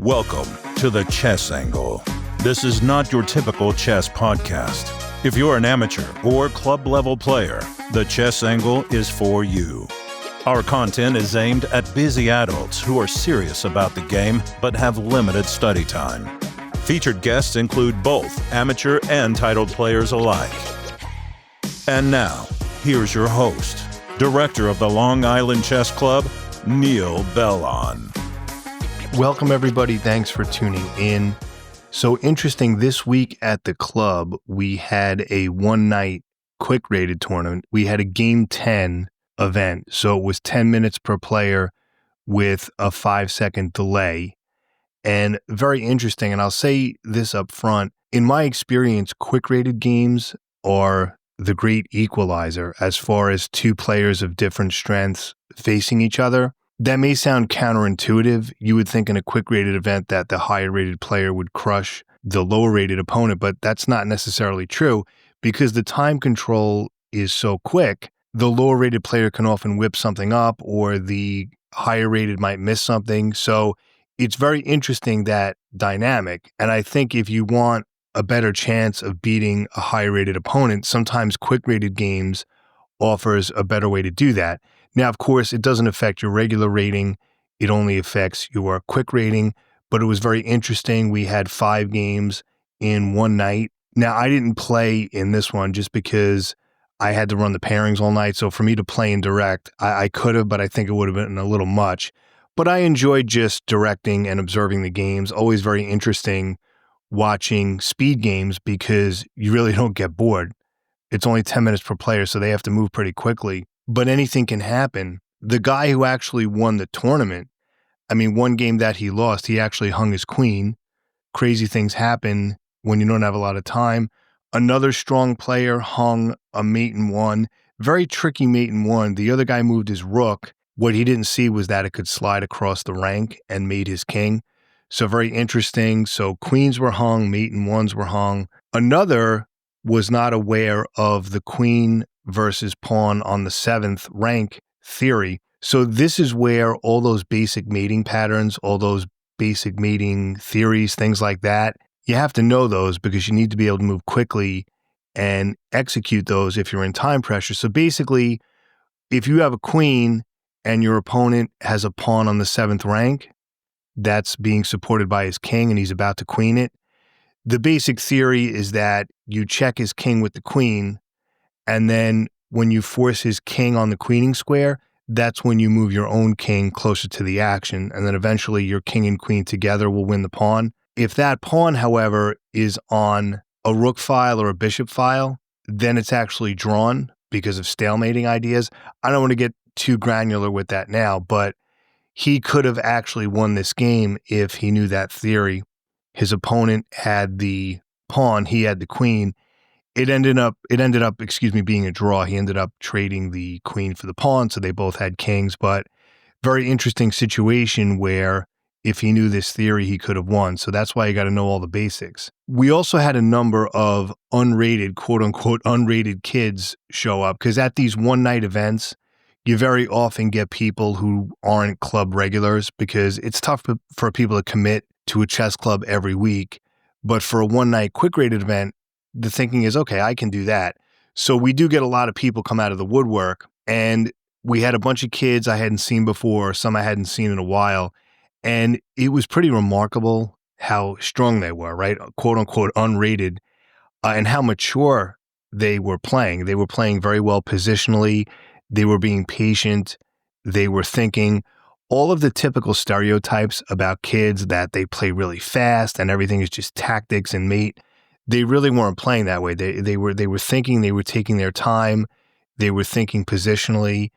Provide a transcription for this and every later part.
Welcome to the Chess Angle. This is not your typical chess podcast. If you're an amateur or club-level player, the Chess Angle is for you. Our content is aimed at busy adults who are serious about the game but have limited study time. Featured guests include both amateur and titled players alike. And now, here's your host, Director of the Long Island Chess Club, Neil Bellon. Welcome, everybody. Thanks for tuning in. So interesting, this week at the club, we had a one-night quick-rated tournament. We had a Game 10 event, so it was 10 minutes per player with a 5-second delay. And very interesting, and I'll say this up front. In my experience, quick-rated games are the great equalizer as far as two players of different strengths facing each other. That may sound counterintuitive. You would think in a quick-rated event that the higher-rated player would crush the lower-rated opponent, but that's not necessarily true because the time control is so quick. The lower-rated player can often whip something up or the higher-rated might miss something. So it's very interesting, that dynamic. And I think if you want a better chance of beating a higher-rated opponent, sometimes quick-rated games offers a better way to do that. Now, of course, it doesn't affect your regular rating. It only affects your quick rating, but it was very interesting. We had 5 games in one night. Now, I didn't play in this one just because I had to run the pairings all night. So for me to play in direct, I could have, but I think it would have been a little much. But I enjoyed just directing and observing the games. Always very interesting watching speed games because you really don't get bored. It's only 10 minutes per player, so they have to move pretty quickly. But anything can happen. The guy who actually won the tournament, one game that he lost, he actually hung his queen. Crazy things happen when you don't have a lot of time. Another strong player hung a mate in 1. Very tricky mate in 1. The other guy moved his rook. What he didn't see was that it could slide across the rank and mate his king. So very interesting. So queens were hung, mate in 1s were hung. Another was not aware of the queen versus pawn on the 7th rank theory. So this is where all those basic mating patterns, all those basic mating theories, things like that, you have to know those because you need to be able to move quickly and execute those if you're in time pressure. So basically, if you have a queen and your opponent has a pawn on the 7th rank that's being supported by his king and he's about to queen it, the basic theory is that you check his king with the queen, and then when you force his king on the queening square, that's when you move your own king closer to the action, and then eventually your king and queen together will win the pawn. If that pawn, however, is on a rook file or a bishop file, then it's actually drawn because of stalemating ideas. I don't want to get too granular with that now, but he could have actually won this game if he knew that theory. His opponent had the pawn, he had the queen. It ended up being a draw. He ended up trading the queen for the pawn, so they both had kings, but very interesting situation where if he knew this theory, he could have won. So that's why you got to know all the basics. We also had a number of unrated, quote unquote, unrated kids show up because at these one-night events, you very often get people who aren't club regulars because it's tough for people to commit to a chess club every week. But for a one-night quick-rated event, the thinking is, okay, I can do that. So we do get a lot of people come out of the woodwork, and we had a bunch of kids I hadn't seen before, some I hadn't seen in a while, and it was pretty remarkable how strong they were, right? Quote-unquote unrated, and how mature they were playing. They were playing very well positionally. They were being patient. They were thinking. All of the typical stereotypes about kids that they play really fast and everything is just tactics and mate, they really weren't playing that way. They were thinking, they were taking their time, they were thinking positionally.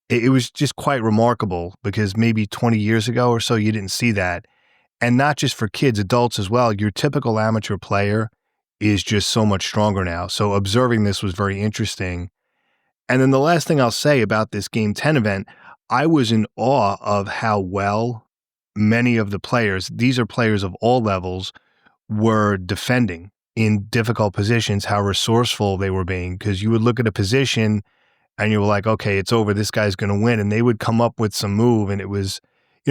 It was just quite remarkable because maybe 20 years ago or so, you didn't see that. And not just for kids, adults as well. Your typical amateur player is just so much stronger now. So observing this was very interesting. And then the last thing I'll say about this Game 10 event, I was in awe of how well many of the players, these are players of all levels, were defending in difficult positions, how resourceful they were being. Because you would look at a position and you were like, okay, it's over, this guy's going to win. And they would come up with some move, and it was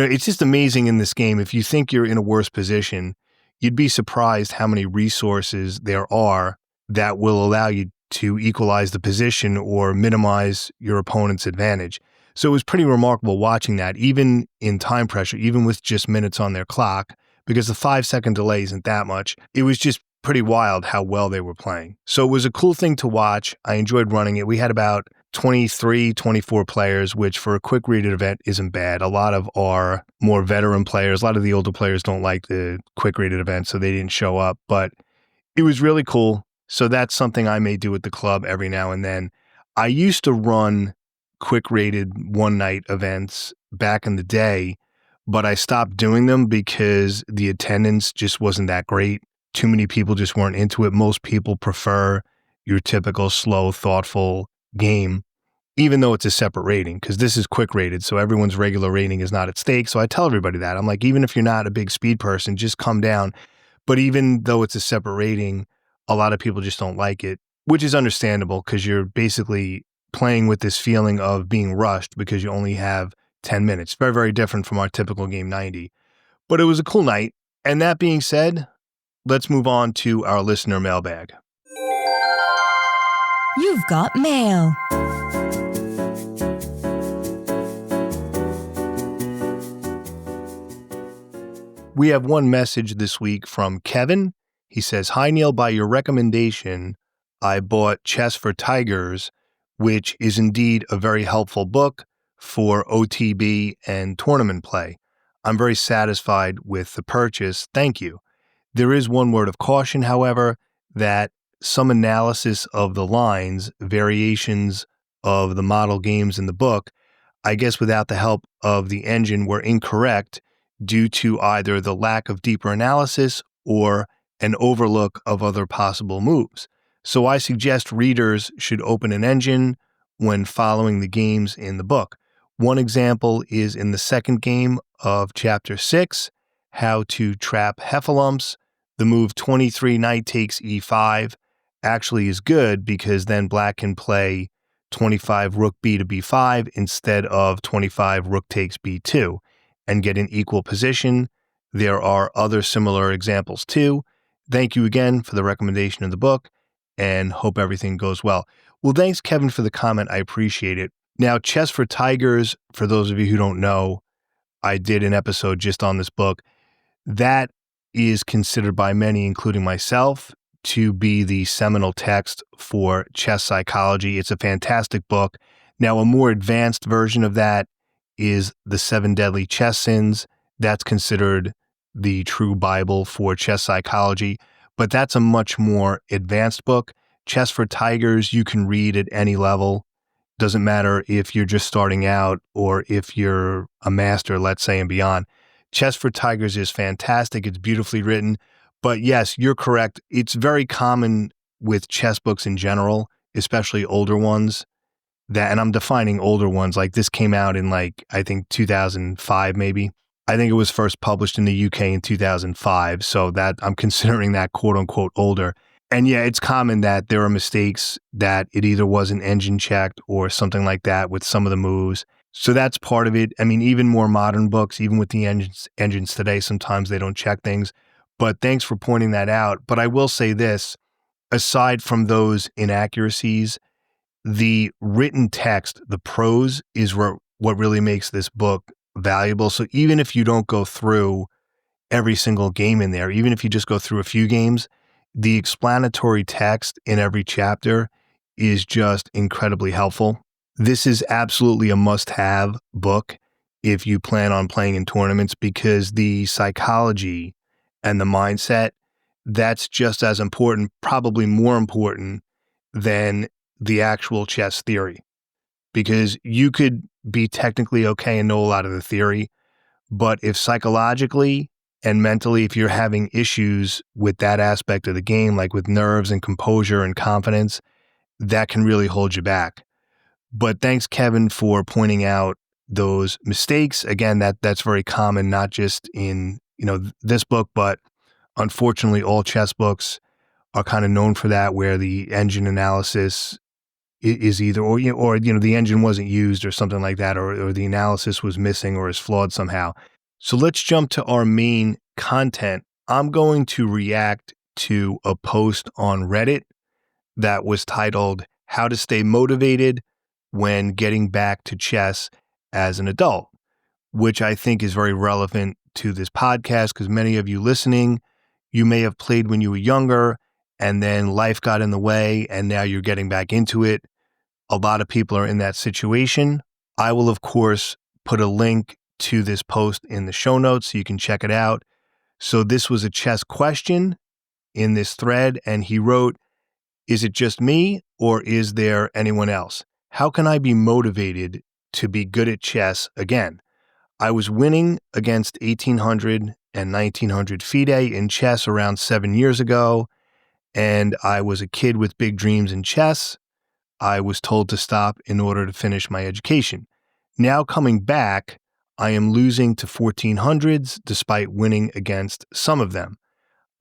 It's just amazing in this game. If you think you're in a worse position, you'd be surprised how many resources there are that will allow you to equalize the position or minimize your opponent's advantage. So it was pretty remarkable watching that, even in time pressure, even with just minutes on their clock, because the 5-second delay isn't that much. It was just pretty wild how well they were playing. So it was a cool thing to watch. I enjoyed running it. We had about 23, 24 players, which for a quick rated event isn't bad. A lot of our more veteran players, a lot of the older players don't like the quick rated event, so they didn't show up, but it was really cool. So that's something I may do at the club every now and then. I used to run quick rated one night events back in the day, but I stopped doing them because the attendance just wasn't that great. Too many people just weren't into it. Most people prefer your typical slow, thoughtful game, even though it's a separate rating, because this is quick rated, so everyone's regular rating is not at stake. So I tell everybody that. I'm like, even if you're not a big speed person, just come down. But even though it's a separate rating, a lot of people just don't like it, which is understandable because you're basically playing with this feeling of being rushed because you only have 10 minutes. Very, very different from our typical game 90. But it was a cool night. And that being said, let's move on to our listener mailbag. You've got mail. We have one message this week from Kevin. He says, "Hi, Neil. By your recommendation, I bought Chess for Tigers, which is indeed a very helpful book for OTB and tournament play. I'm very satisfied with the purchase. Thank you. There is one word of caution, however, that some analysis of the lines, variations of the model games in the book, I guess without the help of the engine, were incorrect due to either the lack of deeper analysis or an overlook of other possible moves. So I suggest readers should open an engine when following the games in the book. One example is in the second game of Chapter 6, How to Trap Heffalumps. The move 23 knight takes e5 actually is good because then black can play 25 rook b to b5 instead of 25 rook takes b2 and get an equal position. There are other similar examples too. Thank you again for the recommendation of the book and hope everything goes well." Well, thanks, Kevin, for the comment. I appreciate it. Now, Chess for Tigers, for those of you who don't know, I did an episode just on this book. That is considered by many, including myself, to be the seminal text for chess psychology. It's a fantastic book. Now, a more advanced version of that is The 7 Deadly Chess Sins. That's considered the true Bible for chess psychology, but that's a much more advanced book. Chess for Tigers, you can read at any level. Doesn't matter if you're just starting out or if you're a master, let's say, and beyond. Chess for Tigers is fantastic. It's beautifully written. But yes, you're correct. It's very common with chess books in general, especially older ones, and I'm defining older ones, like this came out in I think 2005 maybe. I think it was first published in the UK in 2005, so that I'm considering that quote unquote older. And yeah, it's common that there are mistakes that it either wasn't engine checked or something like that with some of the moves. So that's part of it. I mean, even more modern books, even with the engines today, sometimes they don't check things. But thanks for pointing that out. But I will say this, aside from those inaccuracies, the written text, the prose, is what really makes this book valuable. So even if you don't go through every single game in there, even if you just go through a few games, the explanatory text in every chapter is just incredibly helpful. This is absolutely a must-have book if you plan on playing in tournaments, because the psychology and the mindset, that's just as important, probably more important than the actual chess theory, because you could be technically okay and know a lot of the theory, but if psychologically and mentally, if you're having issues with that aspect of the game, like with nerves and composure and confidence, that can really hold you back. But thanks, Kevin, for pointing out those mistakes. Again, that's very common, not just in this book, but unfortunately all chess books are kind of known for that, where the engine analysis is either, or the engine wasn't used or something like that, or the analysis was missing or is flawed somehow. So let's jump to our main content. I'm going to react to a post on Reddit that was titled "How to Stay Motivated When Getting Back to Chess as an Adult," which I think is very relevant to this podcast because many of you listening, you may have played when you were younger and then life got in the way and now you're getting back into it. A lot of people are in that situation. I will, of course, put a link to this post in the show notes so you can check it out. So this was a chess question in this thread, and he wrote, "Is it just me or is there anyone else? How can I be motivated to be good at chess again? I was winning against 1800 and 1900 FIDE in chess around 7 years ago, and I was a kid with big dreams in chess. I was told to stop in order to finish my education. Now coming back, I am losing to 1400s despite winning against some of them.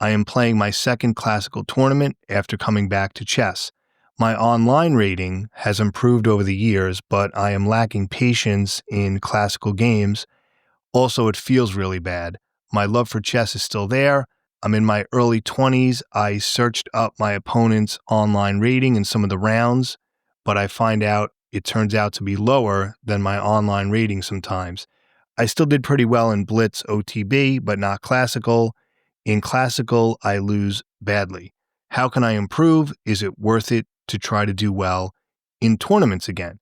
I am playing my second classical tournament after coming back to chess. My online rating has improved over the years, but I am lacking patience in classical games. Also, it feels really bad. My love for chess is still there. I'm in my early 20s. I searched up my opponent's online rating in some of the rounds, but I find out it turns out to be lower than my online rating sometimes. I still did pretty well in Blitz OTB, but not classical. In classical, I lose badly. How can I improve? Is it worth it to try to do well in tournaments again?"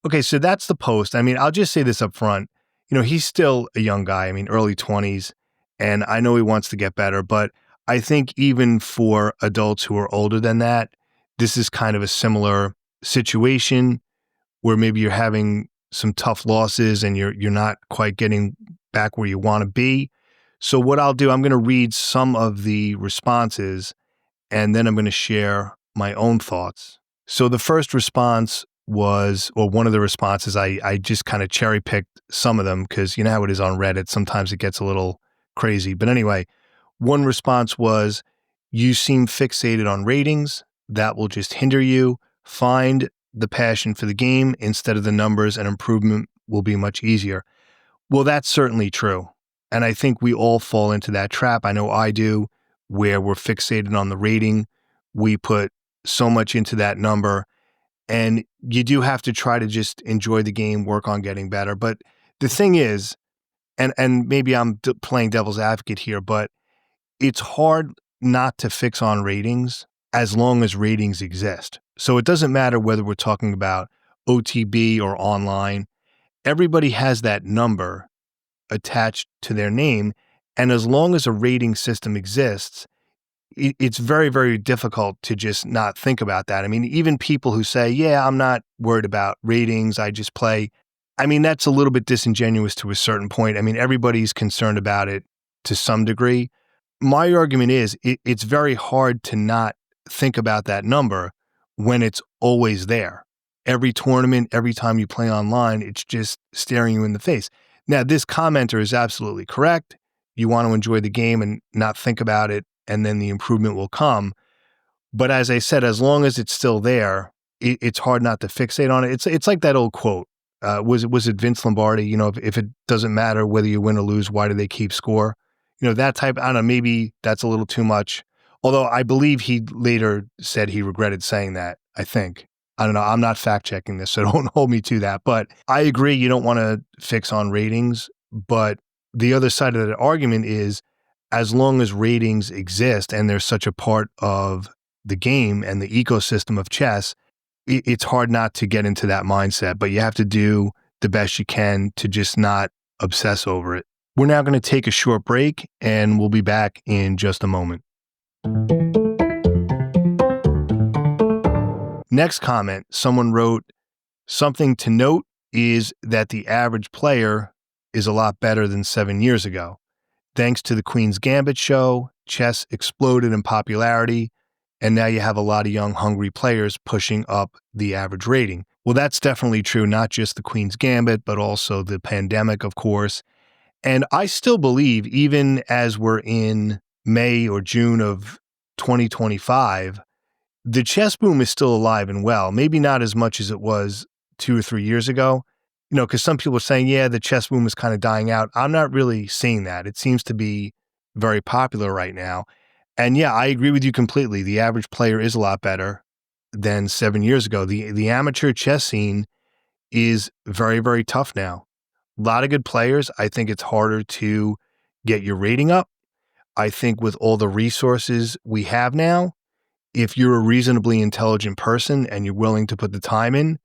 Okay, so that's the post. I mean, I'll just say this up front. He's still a young guy. I mean, early 20s, and I know he wants to get better, but I think even for adults who are older than that, this is kind of a similar situation where maybe you're having some tough losses and you're not quite getting back where you want to be. So what I'll do, I'm going to read some of the responses and then I'm going to share my own thoughts. So the first response was, or one of the responses, I just kind of cherry picked some of them because you know how it is on Reddit. Sometimes it gets a little crazy. But anyway, one response was, "You seem fixated on ratings. That will just hinder you. Find the passion for the game instead of the numbers and improvement will be much easier." Well, that's certainly true. And I think we all fall into that trap. I know I do, where we're fixated on the rating. We put so much into that number. And you do have to try to just enjoy the game, work on getting better. But the thing is, and maybe I'm playing devil's advocate here, but it's hard not to fix on ratings as long as ratings exist. So it doesn't matter whether we're talking about OTB or online. Everybody has that number attached to their name. And as long as a rating system exists, it's very, very difficult to just not think about that. I mean, even people who say, yeah, I'm not worried about ratings, I just play. I mean, that's a little bit disingenuous to a certain point. I mean, everybody's concerned about it to some degree. My argument is it's very hard to not think about that number when it's always there. Every tournament, every time you play online, it's just staring you in the face. Now, this commenter is absolutely correct. You want to enjoy the game and not think about it, and then the improvement will come. But as I said, as long as it's still there, it's hard not to fixate on it. It's like that old quote. Was it Vince Lombardi? If it doesn't matter whether you win or lose, why do they keep score? That type. I don't know. Maybe that's a little too much. Although I believe he later said he regretted saying that. I think. I don't know. I'm not fact checking this, so don't hold me to that. But I agree. You don't want to fix on ratings. But the other side of that argument is, as long as ratings exist and they're such a part of the game and the ecosystem of chess, it's hard not to get into that mindset, but you have to do the best you can to just not obsess over it. We're now going to take a short break and we'll be back in just a moment. Next comment, someone wrote, "Something to note is that the average player is a lot better than 7 years ago. Thanks to the Queen's Gambit show, chess exploded in popularity, and now you have a lot of young, hungry players pushing up the average rating." Well, that's definitely true, not just the Queen's Gambit, but also the pandemic, of course. And I still believe, even as we're in May or June of 2025, the chess boom is still alive and well, maybe not as much as it was 2 or 3 years ago, because some people are saying, yeah, the chess boom is kind of dying out. I'm not really seeing that. It seems to be very popular right now. And yeah, I agree with you completely. The average player is a lot better than 7 years ago. The amateur chess scene is very, very tough now. A lot of good players. I think it's harder to get your rating up. I think with all the resources we have now, if you're a reasonably intelligent person and you're willing to put the time in,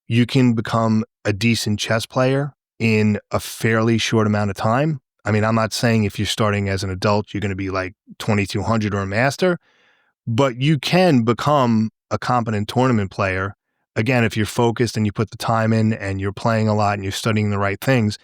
you can become a decent chess player in a fairly short amount of time. I mean, I'm not saying if you're starting as an adult, you're going to be like 2200 or a master, but you can become a competent tournament player. Again, if you're focused and you put the time in and you're playing a lot and you're studying the right things,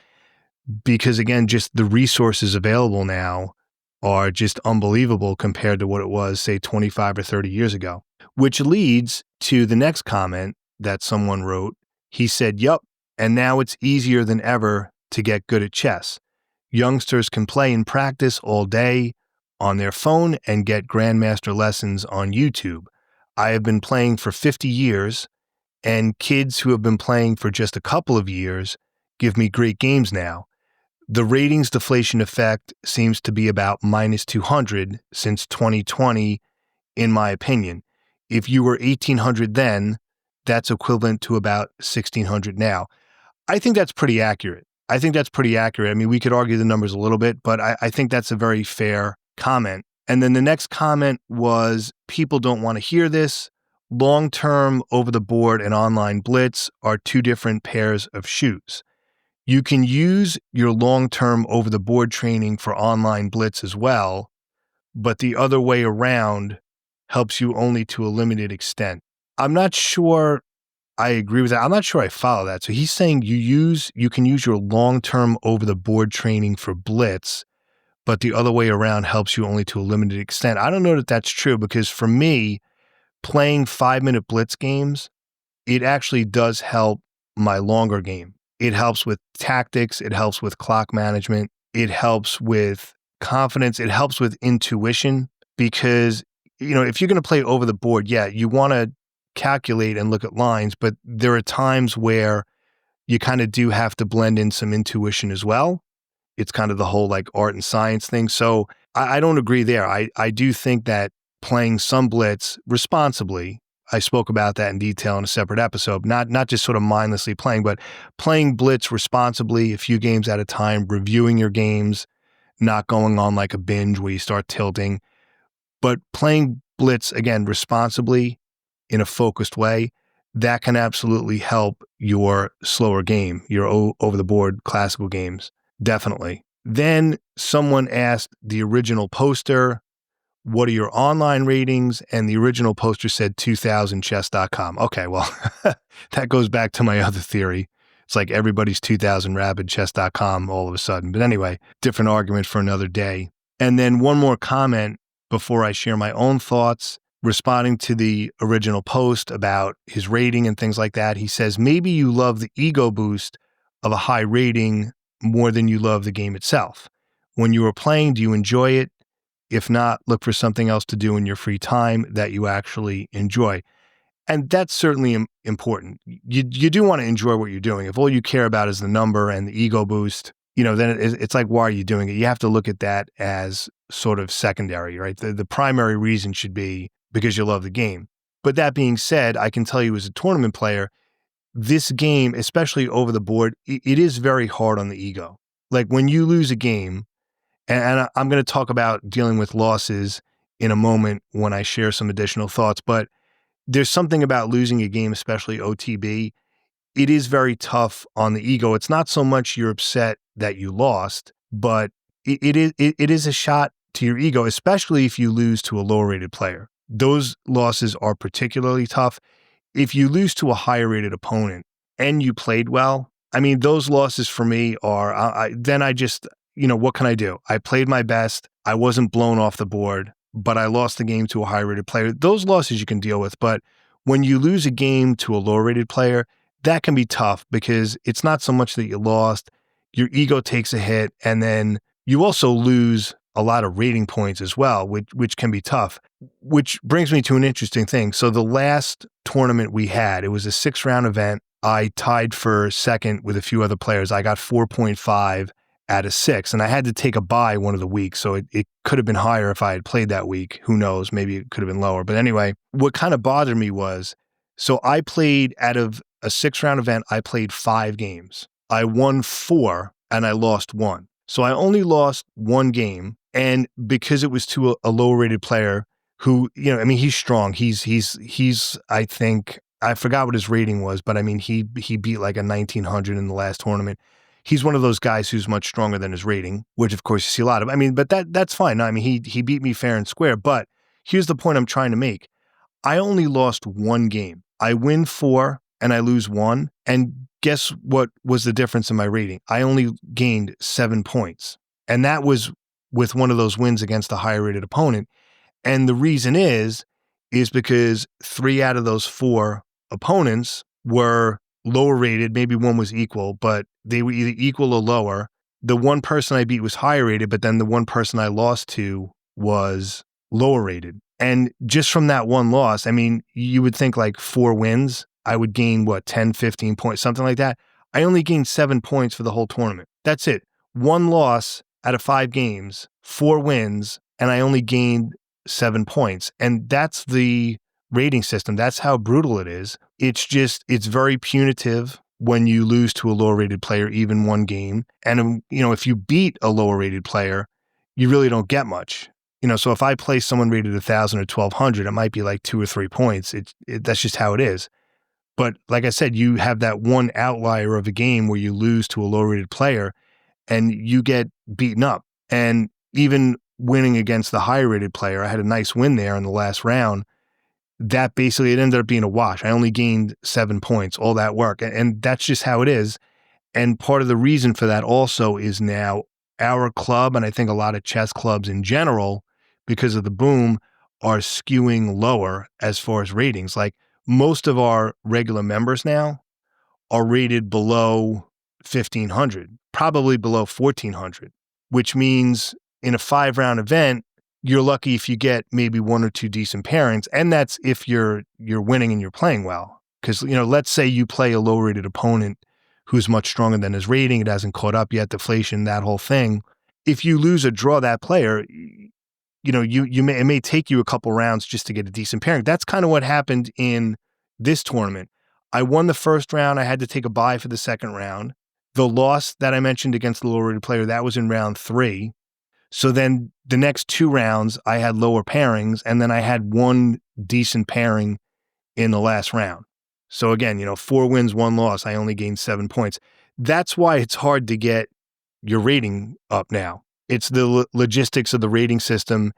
because again, just the resources available now are just unbelievable compared to what it was, say, 25 or 30 years ago, which leads to the next comment that someone wrote. He said, yup, and now it's easier than ever to get good at chess. Youngsters can play and practice all day on their phone and get grandmaster lessons on YouTube. I have been playing for 50 years, and kids who have been playing for just a couple of years give me great games now. The ratings deflation effect seems to be about minus 200 since 2020, in my opinion. If you were 1800 then, that's equivalent to about 1600 now. I think that's pretty accurate. I mean, we could argue the numbers a little bit, but I think that's a very fair comment. And then the next comment was, people don't want to hear this. Long-term over-the-board and online blitz are two different pairs of shoes. You can use your long-term over-the-board training for online blitz as well, but the other way around helps you only to a limited extent. I'm not sure I agree with that. I'm not sure I follow that. So he's saying you can use your long-term over-the-board training for blitz, but the other way around helps you only to a limited extent. I don't know that that's true, because for me, playing 5-minute blitz games, it actually does help my longer game. It helps with tactics. It helps with clock management. It helps with confidence. It helps with intuition, because, if you're going to play over the board, yeah, you want to calculate and look at lines, but there are times where you kind of do have to blend in some intuition as well. It's kind of the whole like art and science thing. So I don't agree there. I do think that playing some blitz responsibly, I spoke about that in detail in a separate episode, not just sort of mindlessly playing, but playing blitz responsibly, a few games at a time, reviewing your games, not going on like a binge where you start tilting, but playing blitz, again, responsibly in a focused way, that can absolutely help your slower game, your over-the-board classical games, definitely. Then someone asked the original poster, what are your online ratings? And the original poster said 2000chess.com. Okay, well, that goes back to my other theory. It's like everybody's 2000rapidchess.com all of a sudden. But anyway, different argument for another day. And then one more comment before I share my own thoughts. Responding to the original post about his rating and things like that, he says, maybe you love the ego boost of a high rating more than you love the game itself. When you are playing, do you enjoy it? If not, look for something else to do in your free time that you actually enjoy. And that's certainly important. You do want to enjoy what you're doing. If all you care about is the number and the ego boost, then it's like, why are you doing it? You have to look at that as sort of secondary, right? The primary reason should be because you love the game. But that being said, I can tell you as a tournament player, this game, especially over the board, it is very hard on the ego. Like when you lose a game, and I'm going to talk about dealing with losses in a moment when I share some additional thoughts, but there's something about losing a game, especially OTB. It is very tough on the ego. It's not so much you're upset that you lost, but it is a shot to your ego, especially if you lose to a lower rated player. Those losses are particularly tough. If you lose to a higher rated opponent and you played well, I mean, those losses for me are, then I just, what can I do? I played my best. I wasn't blown off the board, but I lost the game to a high rated player. Those losses you can deal with. But when you lose a game to a low rated player, that can be tough, because it's not so much that you lost, your ego takes a hit, and then you also lose a lot of rating points as well, which can be tough. Which brings me to an interesting thing. So the last tournament we had, it was a 6-round event. I tied for second with a few other players. I got 4.5 out of 6, and I had to take a bye one of the weeks, so it could have been higher if I had played that week. Who knows? Maybe it could have been lower. But anyway, what kind of bothered me was, so I played out of a 6-round event, I played 5 games. I won 4 and I lost 1. So I only lost 1 game, and because it was to a lower rated player who, he's strong. He's I think, I forgot what his rating was, but I mean, he beat like a 1900 in the last tournament. He's one of those guys who's much stronger than his rating, which of course you see a lot of. I mean, but that's fine. No, I mean, he beat me fair and square, but here's the point I'm trying to make. I only lost 1 game. I win 4 and I lose 1. And guess what was the difference in my rating? I only gained 7 points. And that was with one of those wins against a higher rated opponent. And the reason is because 3 out of those 4 opponents were lower rated. Maybe one was equal, but they were either equal or lower. The one person I beat was higher rated, but then the one person I lost to was lower rated. And just from that one loss, I mean, you would think like 4 wins, I would gain 10, 15 points, something like that. I only gained 7 points for the whole tournament. That's it. 1 loss out of 5 games, 4 wins, and I only gained 7 points. And that's the rating system. That's how brutal it is. It's very punitive when you lose to a lower rated player, even 1 game. And, if you beat a lower rated player, you really don't get much. So if I play someone rated 1,000 or 1,200, it might be like 2 or 3 points. That's just how it is. But like I said, you have that one outlier of a game where you lose to a low rated player and you get beaten up. And even winning against the higher rated player, I had a nice win there in the last round. That basically, it ended up being a wash. I only gained 7 points, all that work. And that's just how it is. And part of the reason for that also is now our club, and I think a lot of chess clubs in general, because of the boom, are skewing lower as far as ratings. Like most of our regular members now are rated below 1,500, probably below 1,400, which means in a 5-round event, you're lucky if you get maybe 1 or 2 decent pairings, and that's if you're winning and you're playing well. Because, let's say you play a low-rated opponent who's much stronger than his rating, it hasn't caught up yet, deflation, that whole thing. If you lose or draw that player, it may take you a couple rounds just to get a decent pairing. That's kind of what happened in this tournament. I won the first round. I had to take a bye for the second round. The loss that I mentioned against the lower-rated player, that was in round 3. So then the next 2 rounds, I had lower pairings, and then I had 1 decent pairing in the last round. So again, 4 wins, 1 loss, I only gained 7 points. That's why it's hard to get your rating up now. It's the logistics of the rating system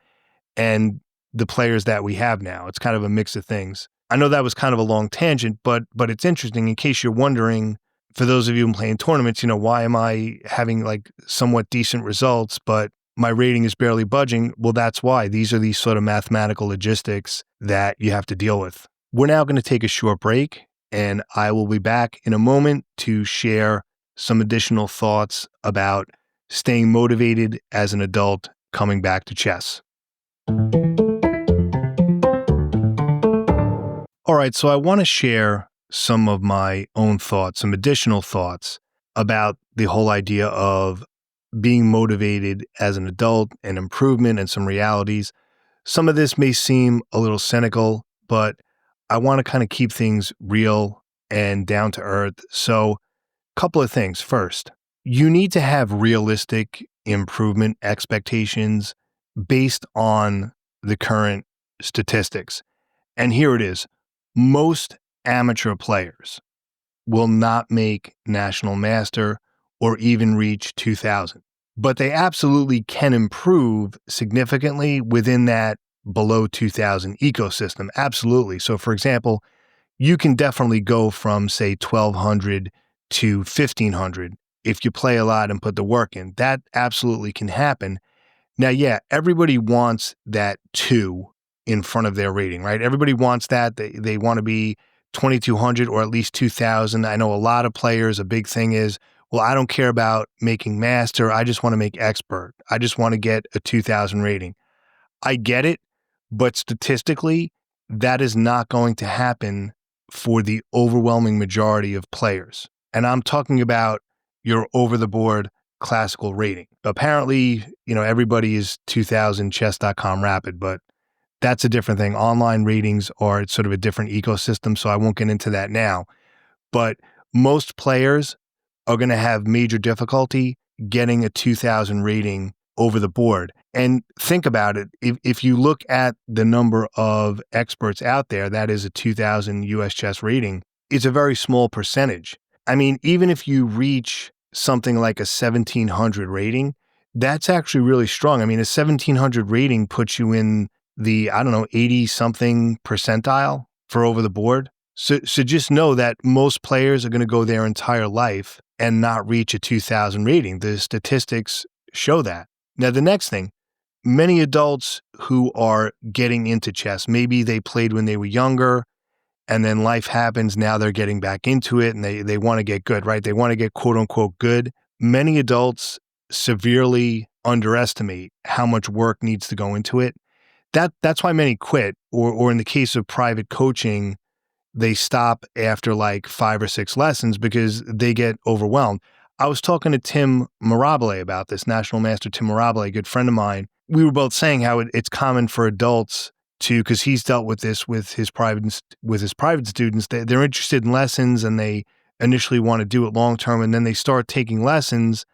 and the players that we have now. It's kind of a mix of things. I know that was kind of a long tangent, but it's interesting in case you're wondering, for those of you who playing tournaments, why am I having like somewhat decent results, but my rating is barely budging? Well, that's why. These are these sort of mathematical logistics that you have to deal with. We're now going to take a short break, and I will be back in a moment to share some additional thoughts about staying motivated as an adult coming back to chess. All right, so I want to share some of my own thoughts, some additional thoughts about the whole idea of being motivated as an adult and improvement and some realities. Some of this may seem a little cynical, but I want to kind of keep things real and down to earth. So a couple of things. First, you need to have realistic improvement expectations based on the current statistics. And here it is. Most amateur players will not make National Master or even reach 2,000. But they absolutely can improve significantly within that below 2,000 ecosystem. Absolutely. So for example, you can definitely go from, say, 1,200 to 1,500 if you play a lot and put the work in. That absolutely can happen. Now, yeah, everybody wants that 2 in front of their rating, right? Everybody wants that. They want to be 2,200 or at least 2,000. I know a lot of players, a big thing is, well, I don't care about making master. I just want to make expert. I just want to get a 2000 rating. I get it, but statistically, that is not going to happen for the overwhelming majority of players. And I'm talking about your over-the-board classical rating. Apparently, everybody is 2000 chess.com rapid, but that's a different thing. Online ratings are sort of a different ecosystem, so I won't get into that now. But most players are going to have major difficulty getting a 2000 rating over the board. And think about it. If you look at the number of experts out there, that is a 2000 US chess rating, it's a very small percentage. I mean, even if you reach something like a 1700 rating, that's actually really strong. I mean, a 1700 rating puts you in the, 80 something percentile for over the board. So just know that most players are going to go their entire life and not reach a 2000 rating. The statistics show that. Now, the next thing, many adults who are getting into chess, maybe they played when they were younger and then life happens. Now they're getting back into it and they want to get good, right? They want to get quote unquote good. Many adults severely underestimate how much work needs to go into it. That's why many quit, or in the case of private coaching, they stop after like 5 or 6 lessons because they get overwhelmed. I was talking to Tim Mirabile about this, National Master Tim Mirabile, a good friend of mine. We were both saying how it's common for adults to, because he's dealt with this with his private students. They're interested in lessons and they initially want to do it long term, and then they start taking lessons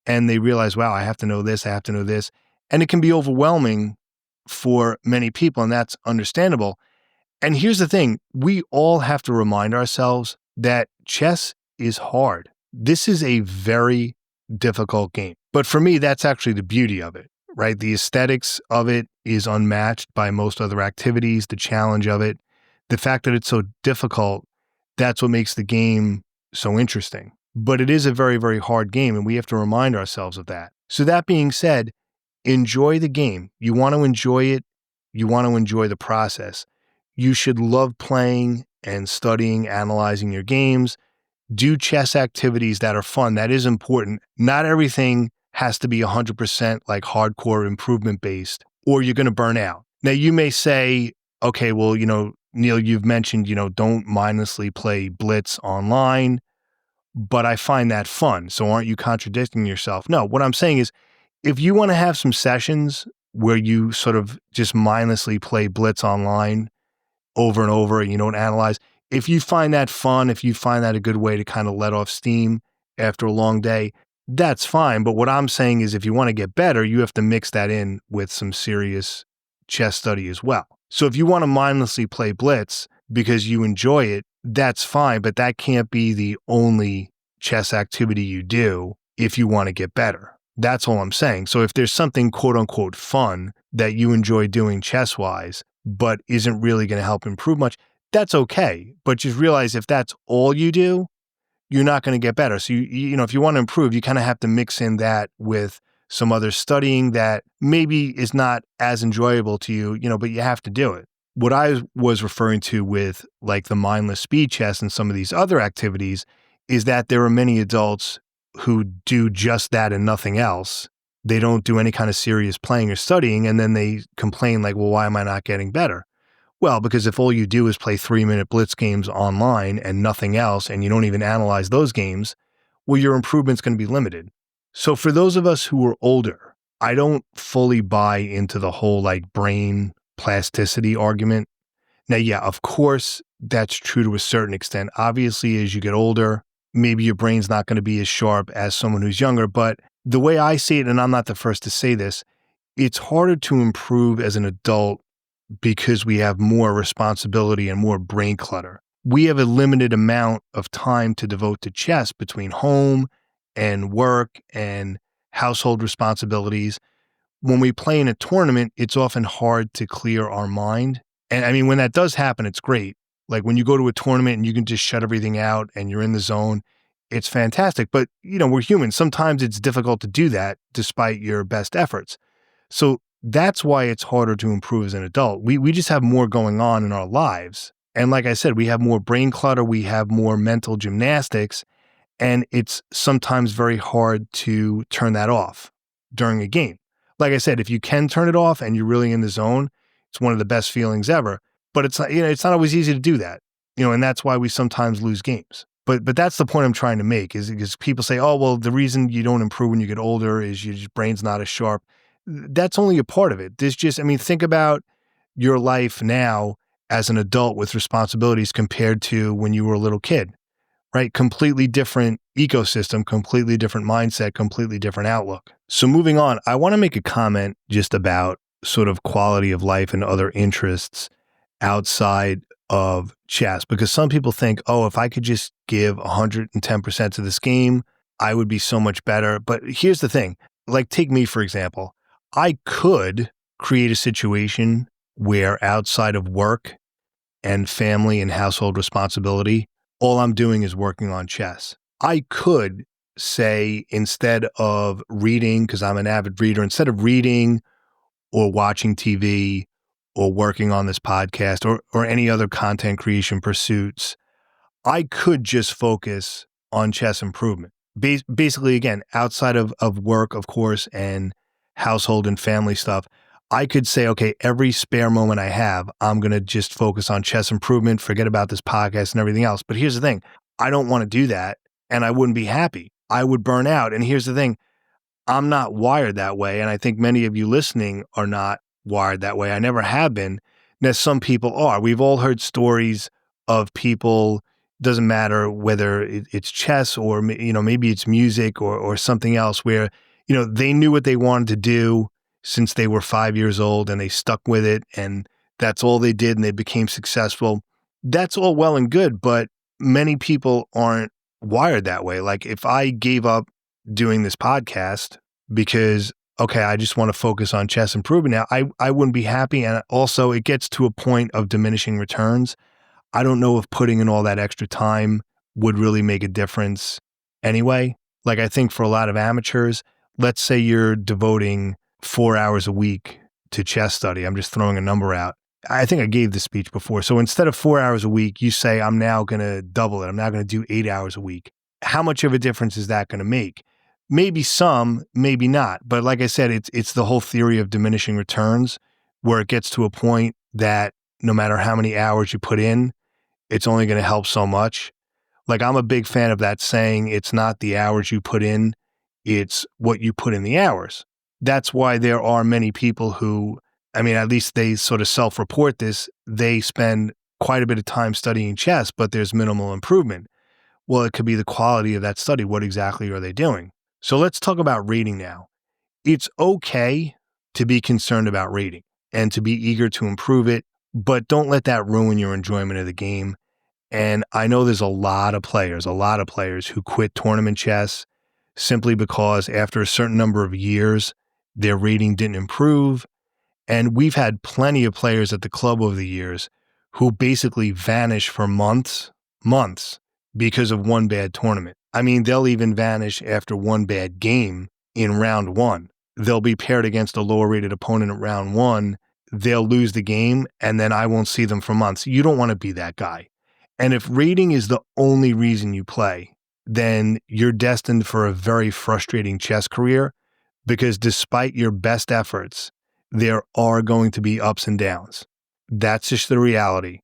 and they realize, wow, I have to know this, I have to know this. And it can be overwhelming for many people, and that's understandable. And here's the thing, we all have to remind ourselves that chess is hard. This is a very difficult game. But for me, that's actually the beauty of it, right? The aesthetics of it is unmatched by most other activities, the challenge of it, the fact that it's so difficult, that's what makes the game so interesting. But it is a very, very hard game, and we have to remind ourselves of that. So that being said, enjoy the game. You want to enjoy it. You want to enjoy the process. You should love playing and studying, analyzing your games. Do chess activities that are fun. That is important. Not everything has to be 100% like hardcore improvement based, or you're going to burn out. Now, you may say, okay, well, Neil, you've mentioned, don't mindlessly play Blitz online, but I find that fun. So aren't you contradicting yourself? No, what I'm saying is, if you want to have some sessions where you sort of just mindlessly play Blitz online over and over and you don't analyze, if you find that fun, if you find that a good way to kind of let off steam after a long day, that's fine. But what I'm saying is, if you want to get better, you have to mix that in with some serious chess study as well. So if you want to mindlessly play Blitz because you enjoy it, that's fine, but that can't be the only chess activity you do if you want to get better. That's all I'm saying. So if there's something quote unquote fun that you enjoy doing chess-wise, but isn't really going to help improve much, that's okay. But just realize if that's all you do, you're not going to get better. So if you want to improve, you kind of have to mix in that with some other studying that maybe is not as enjoyable to you, but you have to do it. What I was referring to with like the mindless speed chess and some of these other activities is that there are many adults who do just that and nothing else. They don't do any kind of serious playing or studying, and then they complain like, well, why am I not getting better? Well, because if all you do is play 3-minute Blitz games online and nothing else, and you don't even analyze those games, well, your improvement's going to be limited. So for those of us who are older, I don't fully buy into the whole like brain plasticity argument. Now, yeah, of course, that's true to a certain extent. Obviously, as you get older, maybe your brain's not going to be as sharp as someone who's younger. But the way I see it, and I'm not the first to say this, it's harder to improve as an adult because we have more responsibility and more brain clutter. We have a limited amount of time to devote to chess between home and work and household responsibilities. When we play in a tournament, it's often hard to clear our mind. And I mean, when that does happen, it's great. Like when you go to a tournament and you can just shut everything out and you're in the zone, it's fantastic. But, we're humans. Sometimes it's difficult to do that despite your best efforts. So that's why it's harder to improve as an adult. We just have more going on in our lives. And like I said, we have more brain clutter, we have more mental gymnastics, And it's sometimes very hard to turn that off during a game. Like I said, if you can turn it off and you're really in the zone, it's one of the best feelings ever. But it's not, it's not always easy to do that, and that's why we sometimes lose games. But that's the point I'm trying to make is because people say, oh, well, the reason you don't improve when you get older is your brain's not as sharp. That's only a part of it. Think about your life now as an adult with responsibilities compared to when you were a little kid, right? Completely different ecosystem, completely different mindset, completely different outlook. So moving on, I want to make a comment just about sort of quality of life and other interests outside of chess, because some people think, oh, if I could just give 110% to this game, I would be so much better. But here's the thing, like take me, for example, I could create a situation where outside of work and family and household responsibility, all I'm doing is working on chess. I could say, instead of reading, because I'm an avid reader, instead of reading or watching TV or working on this podcast or any other content creation pursuits, I could just focus on chess improvement. Basically, again, outside of work, of course, and household and family stuff, I could say, okay, every spare moment I have, I'm going to just focus on chess improvement, forget about this podcast and everything else. But here's the thing, I don't want to do that, and I wouldn't be happy. I would burn out. And here's the thing, I'm not wired that way. And I think many of you listening are not wired that way. I never have been. Now, some people are. We've all heard stories of people, doesn't matter whether it's chess or, maybe it's music or something else where, they knew what they wanted to do since they were 5 years old and they stuck with it and that's all they did and they became successful. That's all well and good, but many people aren't wired that way. Like if I gave up doing this podcast because, okay, I just want to focus on chess improvement now, I wouldn't be happy. And also it gets to a point of diminishing returns. I don't know if putting in all that extra time would really make a difference anyway. Like I think for a lot of amateurs, let's say you're devoting 4 hours a week to chess study. I'm just throwing a number out. I think I gave this speech before. So instead of 4 hours a week, you say, I'm now going to double it. I'm now going to do 8 hours a week. How much of a difference is that going to make? Maybe some, maybe not. But like I said, it's the whole theory of diminishing returns where it gets to a point that no matter how many hours you put in, it's only going to help so much. Like I'm a big fan of that saying, it's not the hours you put in, it's what you put in the hours. That's why there are many people who, at least they sort of self-report this, they spend quite a bit of time studying chess, but there's minimal improvement. Well, it could be the quality of that study. What exactly are they doing? So let's talk about rating now. It's okay to be concerned about rating and to be eager to improve it, but don't let that ruin your enjoyment of the game. And I know there's a lot of players who quit tournament chess simply because after a certain number of years, their rating didn't improve. And we've had plenty of players at the club over the years who basically vanish for months because of one bad tournament. They'll even vanish after one bad game in round one. They'll be paired against a lower rated opponent at round one. They'll lose the game and then I won't see them for months. You don't want to be that guy. And if rating is the only reason you play, then you're destined for a very frustrating chess career because despite your best efforts, there are going to be ups and downs. That's just the reality.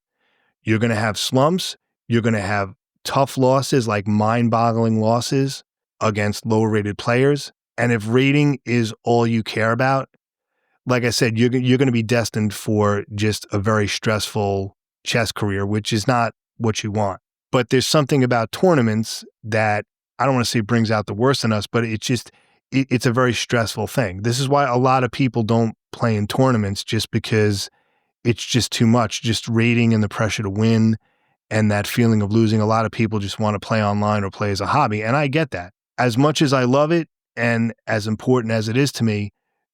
You're going to have slumps. You're going to have tough losses, like mind-boggling losses against lower-rated players. And if rating is all you care about, like I said, you're going to be destined for just a very stressful chess career, which is not what you want. But there's something about tournaments that I don't want to say brings out the worst in us, but it's a very stressful thing. This is why a lot of people don't play in tournaments, just because it's just too much, just rating and the pressure to win and that feeling of losing. A lot of people just want to play online or play as a hobby. And I get that. As much as I love it and as important as it is to me,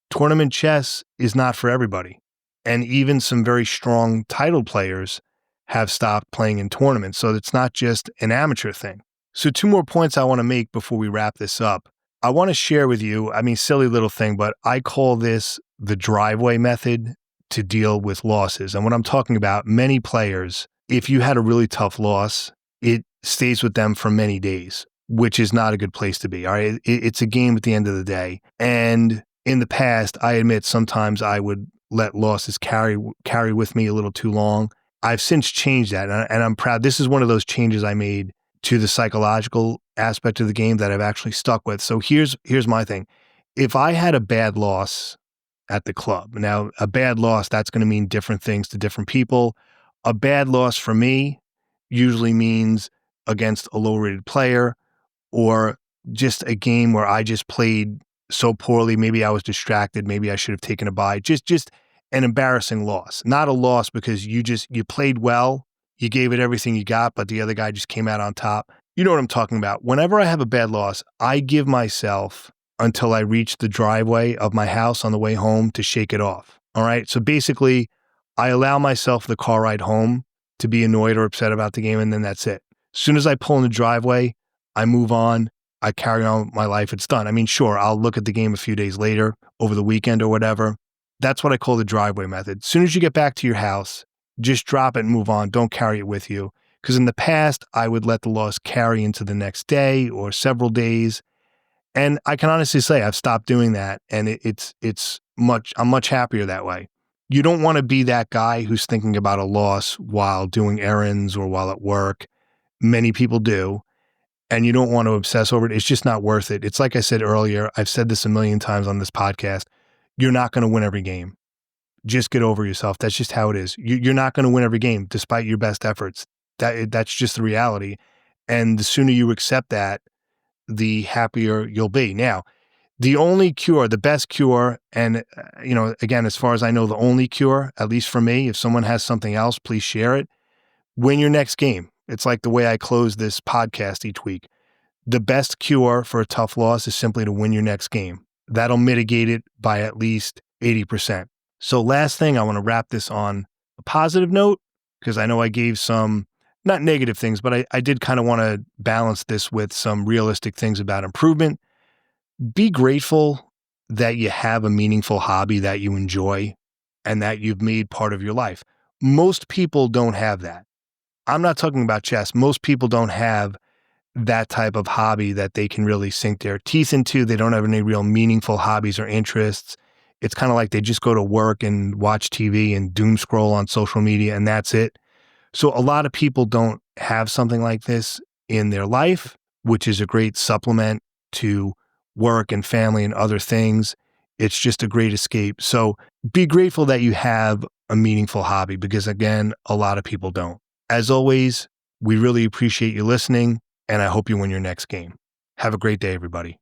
tournament chess is not for everybody. And even some very strong title players have stopped playing in tournaments. So it's not just an amateur thing. So 2 more points I want to make before we wrap this up. I want to share with you, silly little thing, but I call this the driveway method to deal with losses. And what I'm talking about, many players, if you had a really tough loss, it stays with them for many days. which is not a good place to be. All right. It's a game at the end of the day. And in the past, I admit sometimes I would let losses carry with me a little too long. I've since changed that, and I'm proud. This is one of those changes I made to the psychological aspect of the game that I've actually stuck with. So here's my thing. If I had a bad loss at the club, now a bad loss, that's going to mean different things to different people. A bad loss for me usually means against a low-rated player, or just a game where I just played so poorly. Maybe I was distracted. Maybe I should have taken a bye. Just an embarrassing loss. Not a loss because you played well, you gave it everything you got, but the other guy just came out on top. You know what I'm talking about. Whenever I have a bad loss, I give myself until I reach the driveway of my house on the way home to shake it off. All right. So basically, I allow myself the car ride home to be annoyed or upset about the game, and then that's it. As soon as I pull in the driveway, I move on. I carry on with my life. It's done. I mean, sure, I'll look at the game a few days later, over the weekend or whatever. That's what I call the driveway method. As soon as you get back to your house, just drop it and move on. Don't carry it with you. Because in the past, I would let the loss carry into the next day or several days. And I can honestly say I've stopped doing that. And I'm much happier that way. You don't want to be that guy who's thinking about a loss while doing errands or while at work. Many people do. And you don't want to obsess over it. It's just not worth it. It's like I said earlier, I've said this a million times on this podcast. You're not going to win every game. Just get over yourself. That's just how it is. You're not going to win every game despite your best efforts. That's just the reality. And the sooner you accept that, the happier you'll be. Now, the only cure, the best cure, and again, as far as I know, the only cure, at least for me, if someone has something else, please share it. Win your next game. It's like the way I close this podcast each week. The best cure for a tough loss is simply to win your next game. That'll mitigate it by at least 80%. So last thing, I want to wrap this on a positive note, because I know I gave some, not negative things, but I did kind of want to balance this with some realistic things about improvement. Be grateful that you have a meaningful hobby that you enjoy and that you've made part of your life. Most people don't have that. I'm not talking about chess. Most people don't have that type of hobby that they can really sink their teeth into. They don't have any real meaningful hobbies or interests. It's kind of like they just go to work and watch TV and doom scroll on social media, and that's it. So a lot of people don't have something like this in their life, which is a great supplement to work and family and other things. It's just a great escape. So be grateful that you have a meaningful hobby, because again, a lot of people don't. As always, we really appreciate you listening, and I hope you win your next game. Have a great day, everybody.